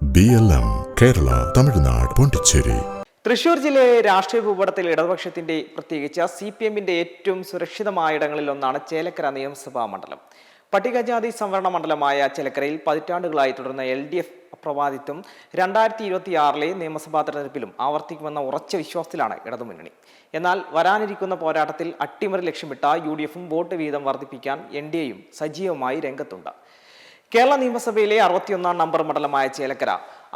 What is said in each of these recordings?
BLM Kerala Tamil Nadu Pondicherry. Thrissur ജില്ലയിലെ രാഷ്ട്രീയ ഭൂപടത്തിൽ ഇടതുപക്ഷത്തിന്റെ പ്രത്യേകിച്ച് CPM-ന്റെ ഏറ്റവും സുരക്ഷിതമായ ഇടങ്ങളിലൊന്നാണ് ചേലക്കര നിയമസഭാ മണ്ഡലം. പട്ടികജാതി സംവരണ മണ്ഡലമായ ചേലക്കരയിൽ പതിറ്റാണ്ടുകളായി തുടർന്ന LDF അപ്രമാദിത്വം 2026 നിയമസഭാ തെരഞ്ഞെടുപ്പിലും ആവർത്തിക്കുമെന്ന ഉറച്ച വിശ്വാസത്തിലാണ് ഇടതുമുന്നണി. എന്നാൽ വരാനിരിക്കുന്ന പോരാട്ടത്തിൽ അട്ടിമറി ലക്ഷ്യമിട്ട UDF-ഉം വോട്ട് വീതം വർദ്ധിപ്പിക്കാൻ NDA-യും സജീവമായി രംഗത്തുണ്ട്. കേരള നിയമസഭയിലെ 61-ാം നമ്പർ മണ്ഡലമായ ചേലക്കര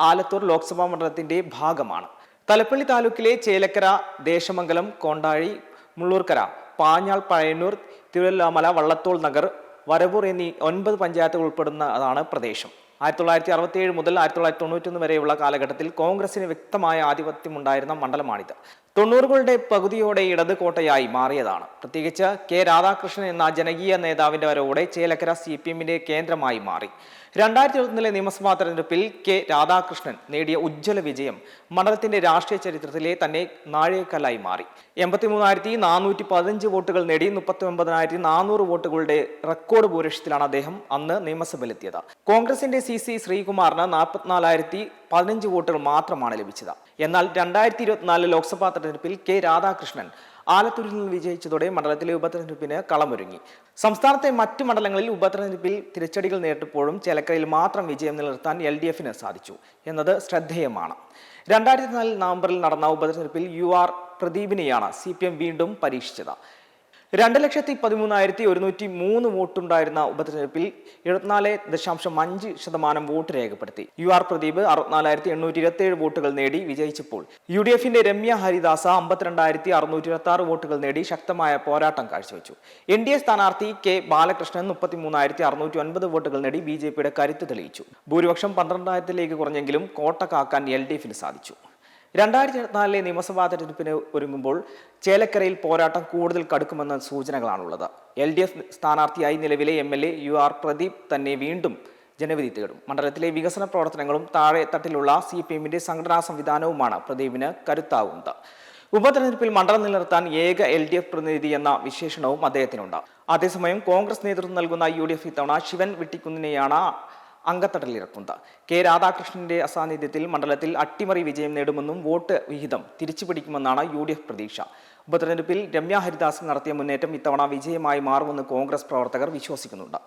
ആലത്തൂർ ലോക്സഭാ മണ്ഡലത്തിന്റെ ഭാഗമാണ്. തലപ്പള്ളി താലൂക്കിലെ ചേലക്കര, ദേശമംഗലം, കോണ്ടാഴി, മുള്ളൂർക്കര, പാഞ്ഞാൾ, പഴയന്നൂർ, തിരുവല്ലാമല, വള്ളത്തോൾ നഗർ, വരവൂർ എന്നീ 9 പഞ്ചായത്തുകൾ ഉൾപ്പെടുന്നതാണ് പ്രദേശം. 1967 മുതൽ 1991 വരെയുള്ള കാലഘട്ടത്തിൽ കോൺഗ്രസിന് വ്യക്തമായ ആധിപത്യമുണ്ടായിരുന്ന മണ്ഡലമാണിത്. 90കളുടെ പകുതിയോടെ ഇടത് കോട്ടയായി മാറിയതാണ്. പ്രത്യേകിച്ച് K. രാധാകൃഷ്ണൻ എന്ന ജനകീയ നേതാവിന്റെ വരവോടെ ചേലക്കര CPM-ന്റെ കേന്ദ്രമായി മാറി. 2021 നിയമസഭാ തെരഞ്ഞെടുപ്പിൽ K. രാധാകൃഷ്ണൻ നേടിയ ഉജ്ജ്വല വിജയം മണ്ഡലത്തിന്റെ രാഷ്ട്രീയ ചരിത്രത്തിലെ തന്നെ നാഴികക്കല്ലായി മാറി. 83,415 വോട്ടുകൾ നേടി 39,400 വോട്ടുകളുടെ റെക്കോർഡ് ഭൂരിപക്ഷത്തിലാണ് അദ്ദേഹം അന്ന് നിയമസഭയിലെത്തിയത്. കോൺഗ്രസിന്റെ CC ശ്രീകുമാറിന് 44,015 വോട്ടുകൾ മാത്രമാണ് ലഭിച്ചത്. എന്നാൽ 2024 ലോക്സഭാ തെരഞ്ഞെടുപ്പിൽ K. രാധാകൃഷ്ണൻ ആലത്തൂരിൽ നിന്ന് വിജയിച്ചതോടെ മണ്ഡലത്തിലെ ഉപതെരഞ്ഞെടുപ്പിന് കളമൊരുങ്ങി. സംസ്ഥാനത്തെ മറ്റു മണ്ഡലങ്ങളിൽ ഉപതെരഞ്ഞെടുപ്പിൽ തിരിച്ചടികൾ നേരിട്ടപ്പോഴും ചേലക്കരയിൽ മാത്രം വിജയം നിലനിർത്താൻ LDF-ന് സാധിച്ചു എന്നത് ശ്രദ്ധേയമാണ്. 2004 നവംബറിൽ നടന്ന ഉപതെരഞ്ഞെടുപ്പിൽ UR പ്രദീപിനെയാണ് CPM വീണ്ടും പരീക്ഷിച്ചത്. 2,13,103 വോട്ടുണ്ടായിരുന്ന ഉപതെരഞ്ഞെടുപ്പിൽ 74.5% വോട്ട് രേഖപ്പെടുത്തി. UR പ്രദീപ് 64,827 വോട്ടുകൾ നേടി വിജയിച്ചപ്പോൾ UDF-ന്റെ രമ്യ ഹരിദാസ 52,626 വോട്ടുകൾ നേടി ശക്തമായ പോരാട്ടം കാഴ്ചവെച്ചു. NDA സ്ഥാനാർത്ഥി K. ബാലകൃഷ്ണൻ 33,609 വോട്ടുകൾ നേടി BJP-യുടെ കരുത്ത് തെളിയിച്ചു. ഭൂരിപക്ഷം 12,000-ലേക്ക് കുറഞ്ഞെങ്കിലും കോട്ട കാക്കാൻ LDF-ന് സാധിച്ചു. 2024 നിയമസഭാ തെരഞ്ഞെടുപ്പിന് ഒരുങ്ങുമ്പോൾ ചേലക്കരയിൽ പോരാട്ടം കൂടുതൽ കടുക്കുമെന്ന സൂചനകളാണുള്ളത്. LDF സ്ഥാനാർത്ഥിയായി നിലവിലെ MLA UR പ്രദീപ് തന്നെ വീണ്ടും ജനവിധി തേടും. മണ്ഡലത്തിലെ വികസന പ്രവർത്തനങ്ങളും താഴെ തട്ടിലുള്ള CPM-ന്റെ സംഘടനാ സംവിധാനവുമാണ് പ്രദീപിന് കരുത്താവുന്നത്. ഉപതെരഞ്ഞെടുപ്പിൽ മണ്ഡലം നിലനിർത്താൻ ഏക LDF പ്രതിനിധി എന്ന വിശേഷണവും അദ്ദേഹത്തിനുണ്ട്. അതേസമയം കോൺഗ്രസ് നേതൃത്വം നൽകുന്ന UDF ഇത്തവണ ശിവൻ വിട്ടിക്കുന്നിനെയാണ് അങ്കത്തടലിറക്കുന്നത്. K. രാധാകൃഷ്ണന്റെ അസാന്നിധ്യത്തിൽ മണ്ഡലത്തിൽ അട്ടിമറി വിജയം നേടുമെന്നും വോട്ട് വിഹിതം തിരിച്ചുപിടിക്കുമെന്നാണ് UDF പ്രതീക്ഷ. ഉപതെരഞ്ഞെടുപ്പിൽ രമ്യ ഹരിദാസ് നടത്തിയ മുന്നേറ്റം ഇത്തവണ വിജയമായി മാറുമെന്ന് കോൺഗ്രസ് പ്രവർത്തകർ വിശ്വസിക്കുന്നുണ്ട്.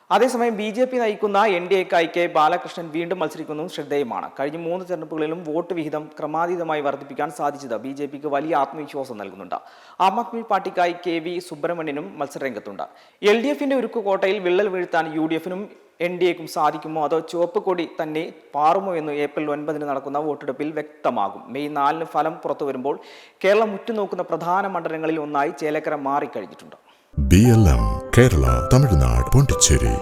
അതേസമയം BJP നയിക്കുന്ന NDA-ക്കായി K. ബാലകൃഷ്ണൻ വീണ്ടും മത്സരിക്കുന്നതും ശ്രദ്ധേയമാണ്. കഴിഞ്ഞ 3 തെരഞ്ഞെടുപ്പുകളിലും വോട്ട് വിഹിതം ക്രമാതീതമായി വർദ്ധിപ്പിക്കാൻ സാധിച്ചത് BJP-ക്ക് വലിയ ആത്മവിശ്വാസം നൽകുന്നുണ്ട്. ആം ആദ്മി പാർട്ടിക്കായി KV സുബ്രഹ്മണ്യനും മത്സരരംഗത്തുണ്ട്. LDF-ന്റെ ഉരുക്കുകോട്ടയിൽ വിള്ളൽ വീഴ്ത്താൻ UDF-നും NDA-ക്കും സാധിക്കുമോ അതോ ചുവപ്പ് കൊടി തന്നെ പാറുമോ എന്ന് ഏപ്രിൽ 9 നടക്കുന്ന വോട്ടെടുപ്പിൽ വ്യക്തമാകും. മെയ് 4 ഫലം പുറത്തു വരുമ്പോൾ കേരളം ഉറ്റുനോക്കുന്ന പ്രധാന മണ്ഡലങ്ങളിൽ ഒന്നായി ചേലക്കര മാറിക്കഴിഞ്ഞിട്ടുണ്ട്. BLM കേരള തമിഴ്നാട് പോണ്ടിച്ചേരി.